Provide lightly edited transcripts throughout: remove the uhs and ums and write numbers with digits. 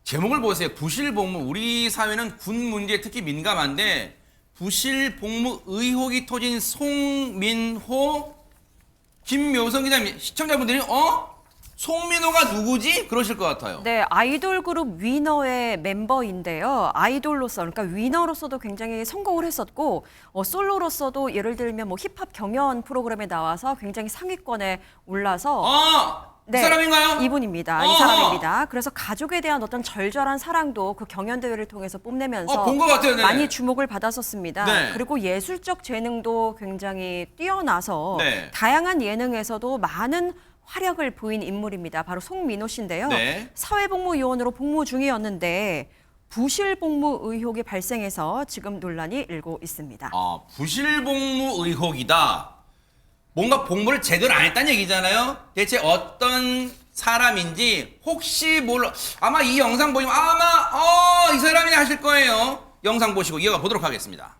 제목을 보세요. 부실복무. 우리 사회는 군 문제에 특히 민감한데 부실복무 의혹이 터진 송민호, 김묘성 기자님, 시청자분들이 송민호가 누구지? 그러실 것 같아요. 네, 아이돌 그룹 위너의 멤버인데요. 아이돌로서, 그러니까 위너로서도 굉장히 성공을 했었고, 솔로로서도 예를 들면 뭐 힙합 경연 프로그램에 나와서 굉장히 상위권에 올라서 이 사람인가요? 이분입니다. 이 사람입니다. 그래서 가족에 대한 어떤 절절한 사랑도 그 경연 대회를 통해서 뽐내면서 본 것 같아요. 네. 많이 주목을 받았었습니다. 네. 그리고 예술적 재능도 굉장히 뛰어나서 네. 다양한 예능에서도 많은 활약을 보인 인물입니다. 바로 송민호 씨인데요. 네. 사회복무요원으로 복무 중이었는데 부실복무 의혹이 발생해서 지금 논란이 일고 있습니다. 부실복무 의혹이다. 뭔가 복무를 제대로 안 했다는 얘기잖아요. 대체 어떤 사람인지 혹시 몰라. 아마 이 영상 보시면 이 사람이 하실 거예요. 영상 보시고 이어가 보도록 하겠습니다.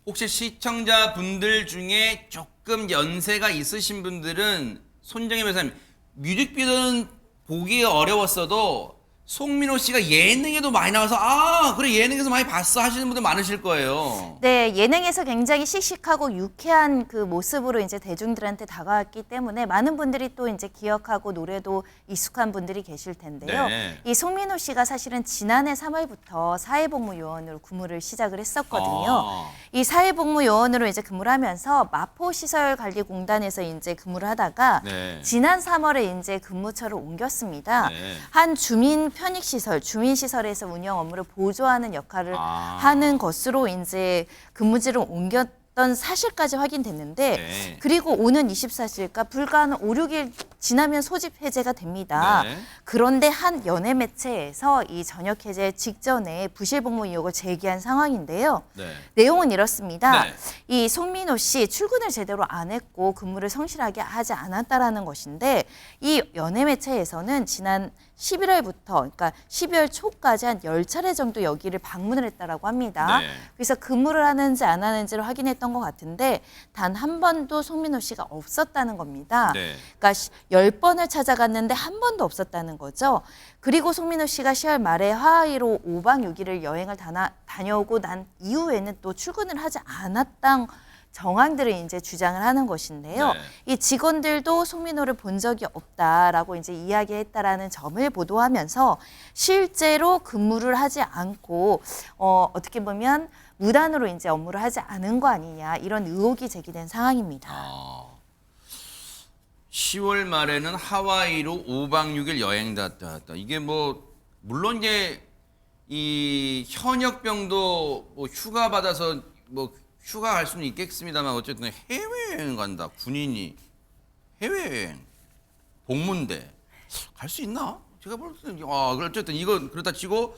혹시 시청자분들 중에 조금 연세가 있으신 분들은 손정혜 변호사님, 뮤직비디오는 보기 어려웠어도 송민호 씨가 예능에도 많이 나와서 그래 예능에서 많이 봤어 하시는 분들 많으실 거예요. 네, 예능에서 굉장히 씩씩하고 유쾌한 그 모습으로 이제 대중들한테 다가왔기 때문에 많은 분들이 또 이제 기억하고 노래도 익숙한 분들이 계실 텐데요. 네. 이 송민호 씨가 사실은 지난해 3월부터 사회복무요원으로 근무를 시작을 했었거든요. 이 사회복무요원으로 이제 근무를 하면서 마포시설관리공단에서 이제 근무를 하다가 네. 지난 3월에 이제 근무처를 옮겼습니다. 네. 한 주민 편익시설, 주민시설에서 운영 업무를 보조하는 역할을 하는 것으로 이제 근무지를 옮겼던 사실까지 확인됐는데 네. 그리고 오는 24시일까 불과 한 5, 6일 지나면 소집 해제가 됩니다. 네. 그런데 한 연예 매체에서 이 전역 해제 직전에 부실복무 의혹을 제기한 상황인데요. 네. 내용은 이렇습니다. 네. 이 송민호 씨 출근을 제대로 안 했고 근무를 성실하게 하지 않았다라는 것인데 이 연예 매체에서는 지난 11월부터 그러니까 12월 초까지 한 10차례 정도 여기를 방문을 했다라고 합니다. 네. 그래서 근무를 하는지 안 하는지를 확인했던 것 같은데 단 한 번도 송민호 씨가 없었다는 겁니다. 네. 그러니까 10번을 찾아갔는데 한 번도 없었다는 거죠. 그리고 송민호 씨가 10월 말에 하와이로 5박 6일을 여행을 다녀오고 난 이후에는 또 출근을 하지 않았던 정황들을 이제 주장을 하는 것인데요. 네. 이 직원들도 송민호를 본 적이 없다라고 이제 이야기했다라는 점을 보도하면서 실제로 근무를 하지 않고 어떻게 보면 무단으로 이제 업무를 하지 않은 거 아니냐 이런 의혹이 제기된 상황입니다. 10월 말에는 하와이로 5박 6일 여행 갔다. 이게 뭐 물론 이제 이 현역병도 뭐 휴가 받아서 뭐 휴가 갈 수는 있겠습니다만 어쨌든 해외여행 간다. 군인이 해외여행 복무인데 갈 수 있나? 제가 볼 때는 어쨌든 이건 그렇다 치고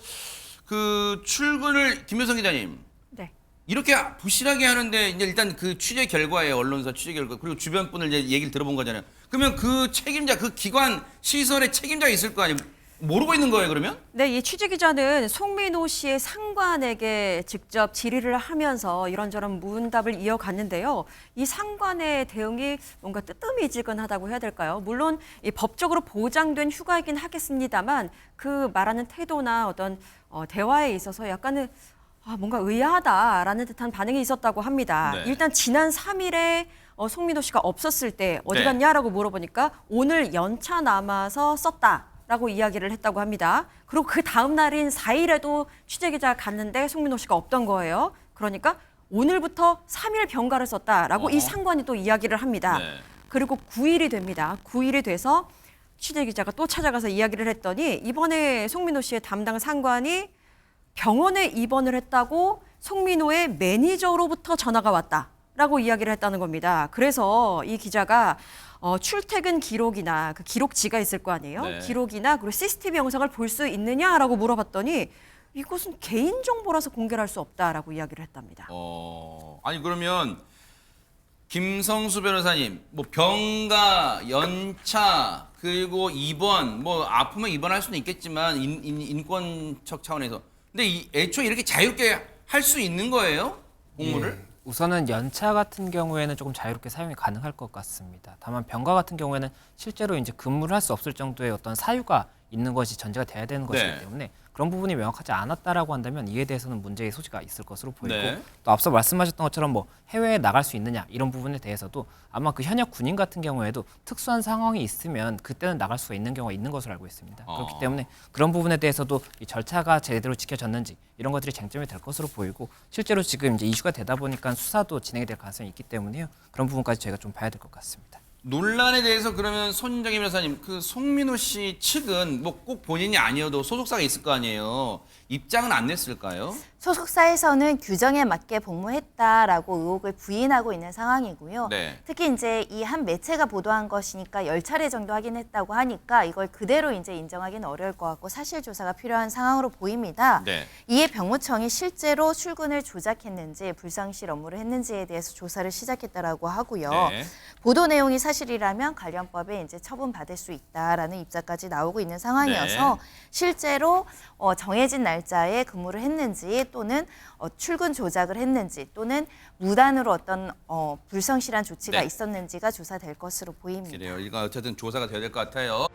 그 출근을 김효성 기자님 네. 이렇게 부실하게 하는데 이제 일단 그 취재 결과에 언론사 취재 결과 그리고 주변 분을 이제 얘기를 들어본 거잖아요. 그러면 그 책임자 그 기관 시설의 책임자가 있을 거 아니에요? 모르고 있는 거예요, 그러면? 네, 이 취재 기자는 송민호 씨의 상관에게 직접 질의를 하면서 이런저런 문답을 이어갔는데요. 이 상관의 대응이 뭔가 뜨뜻미지근하다고 해야 될까요? 물론 이 법적으로 보장된 휴가이긴 하겠습니다만 그 말하는 태도나 어떤 대화에 있어서 약간은 뭔가 의아하다라는 듯한 반응이 있었다고 합니다. 네. 일단 지난 3일에 송민호 씨가 없었을 때 어디 네. 갔냐라고 물어보니까 오늘 연차 남아서 썼다라고 이야기를 했다고 합니다. 그리고 그 다음 날인 4일에도 취재기자가 갔는데 송민호 씨가 없던 거예요. 그러니까 오늘부터 3일 병가를 썼다라고 이 상관이 또 이야기를 합니다. 네. 그리고 9일이 됩니다. 9일이 돼서 취재기자가 또 찾아가서 이야기를 했더니 이번에 송민호 씨의 담당 상관이 병원에 입원을 했다고 송민호의 매니저로부터 전화가 왔다라고 이야기를 했다는 겁니다. 그래서 이 기자가 출퇴근 기록이나 그 기록지가 있을 거 아니에요? 네. 기록이나 그리고 CCTV 영상을 볼 수 있느냐라고 물어봤더니 이것은 개인 정보라서 공개할 수 없다라고 이야기를 했답니다. 아니 그러면 김성수 변호사님, 뭐 병가, 연차, 그리고 입원, 뭐 아프면 입원할 수는 있겠지만 인권적 차원에서. 근데 애초에 이렇게 자유롭게 할 수 있는 거예요? 공무를? 예, 우선은 연차 같은 경우에는 조금 자유롭게 사용이 가능할 것 같습니다. 다만 병가 같은 경우에는 실제로 이제 근무를 할 수 없을 정도의 어떤 사유가 있는 것이 전제가 돼야 되는 것이기 때문에 그런 부분이 명확하지 않았다라고 한다면 이에 대해서는 문제의 소지가 있을 것으로 보이고 네. 또 앞서 말씀하셨던 것처럼 뭐 해외에 나갈 수 있느냐 이런 부분에 대해서도 아마 그 현역 군인 같은 경우에도 특수한 상황이 있으면 그때는 나갈 수가 있는 경우가 있는 것으로 알고 있습니다. 그렇기 때문에 그런 부분에 대해서도 이 절차가 제대로 지켜졌는지 이런 것들이 쟁점이 될 것으로 보이고 실제로 지금 이제 이슈가 되다 보니까 수사도 진행이 될 가능성이 있기 때문에요. 그런 부분까지 저희가 좀 봐야 될 것 같습니다. 논란에 대해서 그러면 손정희 변호사님, 그 송민호 씨 측은 뭐 꼭 본인이 아니어도 소속사가 있을 거 아니에요. 입장은 안 냈을까요? 소속사에서는 규정에 맞게 복무했다라고 의혹을 부인하고 있는 상황이고요. 네. 특히 이제 이 한 매체가 보도한 것이니까 10차례 정도 확인했다고 하니까 이걸 그대로 이제 인정하기는 어려울 것 같고 사실 조사가 필요한 상황으로 보입니다. 네. 이에 병무청이 실제로 출근을 조작했는지 불성실 업무를 했는지에 대해서 조사를 시작했다라고 하고요. 네. 보도 내용이 사실이라면 관련법에 이제 처분받을 수 있다라는 입장까지 나오고 있는 상황이어서 네. 실제로 정해진 날짜에 근무를 했는지 또는 출근 조작을 했는지 또는 무단으로 어떤 불성실한 조치가 네. 있었는지가 조사될 것으로 보입니다. 그래요. 이거 어쨌든 조사가 돼야 될 것 같아요.